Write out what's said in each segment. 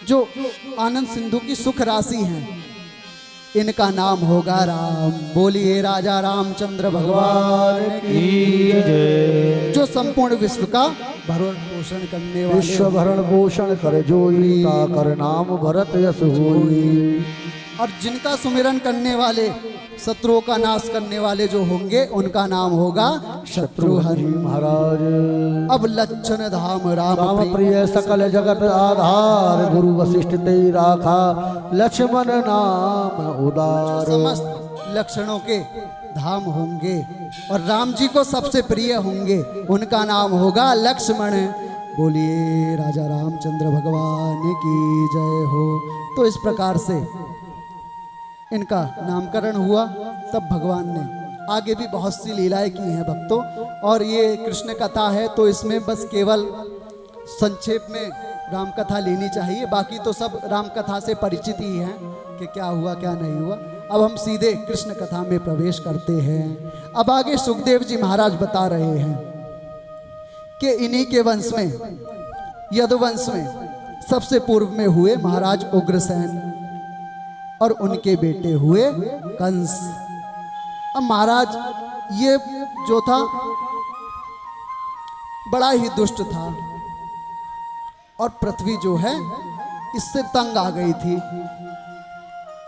जो आनंद सिंधु की सुख राशि हैं, इनका नाम होगा राम। बोलिए राजा रामचंद्र भगवान की जय। जो संपूर्ण विश्व का भरण पोषण करने वाले, विश्व भरण पोषण कर जोई, कर नाम भरत यश होई। और जिनका सुमिरन करने वाले, शत्रुओं का नाश करने वाले जो होंगे, उनका नाम होगा शत्रुहरि महाराज। अब लक्षण धाम राम राम प्रिय सकल जगत आधार, गुरु वशिष्ठ ते राखा लक्ष्मण नाम उदार। समस्त लक्षणों के धाम होंगे और राम जी को सबसे प्रिय होंगे, उनका नाम होगा लक्ष्मण। बोलिए राजा रामचंद्र भगवान की जय हो। तो इस प्रकार से इनका नामकरण हुआ। तब भगवान ने आगे भी बहुत सी लीलाएं की हैं भक्तों, और ये कृष्ण कथा है तो इसमें बस केवल संक्षेप में राम कथा लेनी चाहिए, बाकी तो सब राम कथा से परिचित ही हैं कि क्या हुआ क्या नहीं हुआ। अब हम सीधे कृष्ण कथा में प्रवेश करते हैं। अब आगे सुखदेव जी महाराज बता रहे हैं कि इन्हीं के वंश में, यदुवंश में सबसे पूर्व में हुए महाराज उग्रसेन और उनके बेटे हुए कंस। अब महाराज ये जो था बड़ा ही दुष्ट था और पृथ्वी जो है इससे तंग आ गई थी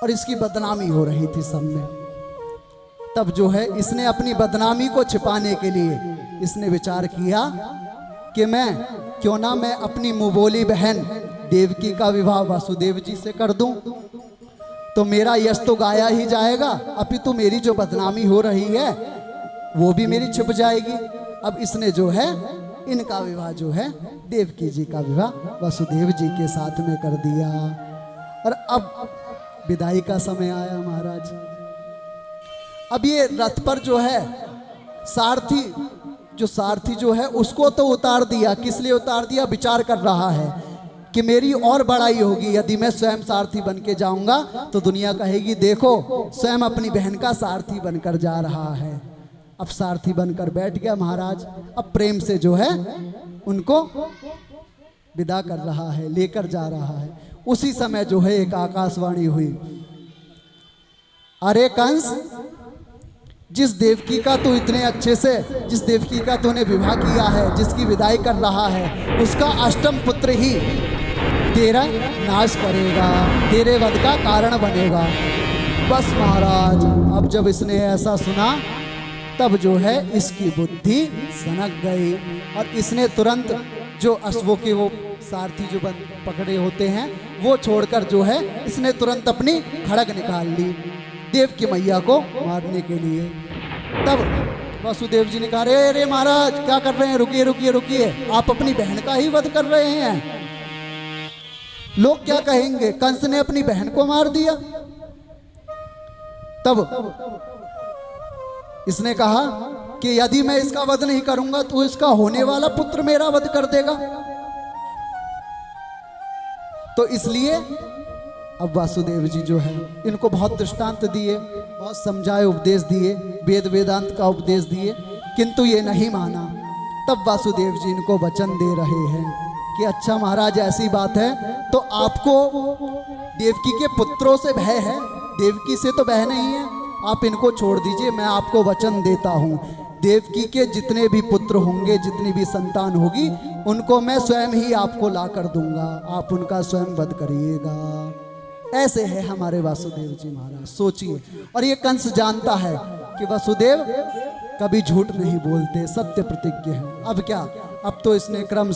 और इसकी बदनामी हो रही थी सब में। तब जो है इसने अपनी बदनामी को छिपाने के लिए इसने विचार किया कि क्यों ना मैं अपनी मुंहबोली बहन देवकी का विवाह वासुदेव जी से कर दूं, तो मेरा यश तो गाया ही जाएगा, अपितु मेरी जो बदनामी हो रही है वो भी मेरी छिप जाएगी। अब इसने जो है इनका विवाह जो है देवकी जी का विवाह वासुदेव जी के साथ में कर दिया। और अब विदाई का समय आया महाराज। अब ये रथ पर जो है सारथी जो है उसको तो उतार दिया। किस लिए उतार दिया? विचार कर रहा है कि मेरी और बड़ाई होगी यदि मैं स्वयं सारथी बन के जाऊंगा तो दुनिया कहेगी देखो स्वयं अपनी बहन का सारथी बनकर जा रहा है। अब सारथी बनकर बैठ गया महाराज। अब प्रेम से जो है उनको विदा कर रहा है, लेकर जा रहा है। उसी समय जो है एक आकाशवाणी हुई, अरे कंस, जिस देवकी का तू इतने अच्छे से, जिस देवकी का तूने विवाह किया है, जिसकी विदाई कर रहा है, उसका अष्टम पुत्र ही तेरा नाश करेगा, तेरे वध का कारण बनेगा। बस महाराज अब जब इसने ऐसा सुना तब जो है इसकी बुद्धि सनक गई और इसने तुरंत जो अश्वों के वो सारथी जो पकड़े होते हैं वो छोड़कर जो है इसने तुरंत अपनी खड़ग निकाल ली देव की मैया को मारने के लिए। तब वासुदेव जी ने कहा, अरे महाराज क्या कर रहे हैं, रुकिए रुकिए रुकिए, आप अपनी बहन का ही वध कर रहे हैं, लोग क्या कहेंगे, कंस ने अपनी बहन को मार दिया। तब इसने कहा कि यदि मैं इसका वध नहीं करूंगा तो इसका होने वाला पुत्र मेरा वध कर देगा। तो इसलिए अब वासुदेव जी जो है इनको बहुत दृष्टांत दिए, बहुत समझाए, उपदेश दिए, वेद वेदांत का उपदेश दिए, किंतु ये नहीं माना। तब वासुदेव जी इनको वचन दे रहे हैं कि अच्छा महाराज ऐसी बात है तो आपको देवकी के पुत्रों से भय है, देवकी से तो भय नहीं है, आप इनको छोड़ दीजिए। मैं आपको वचन देता हूँ देवकी के जितने भी पुत्र होंगे, जितनी भी संतान होगी, उनको मैं स्वयं ही आपको ला कर दूंगा, आप उनका स्वयं वध करिएगा। ऐसे है हमारे वासुदेव जी महाराज, सोचिए। और ये कंस जानता है कि वासुदेव कभी झूठ नहीं बोलते, सत्य प्रतिज्ञ है। अब क्या, अब तो इसने क्रम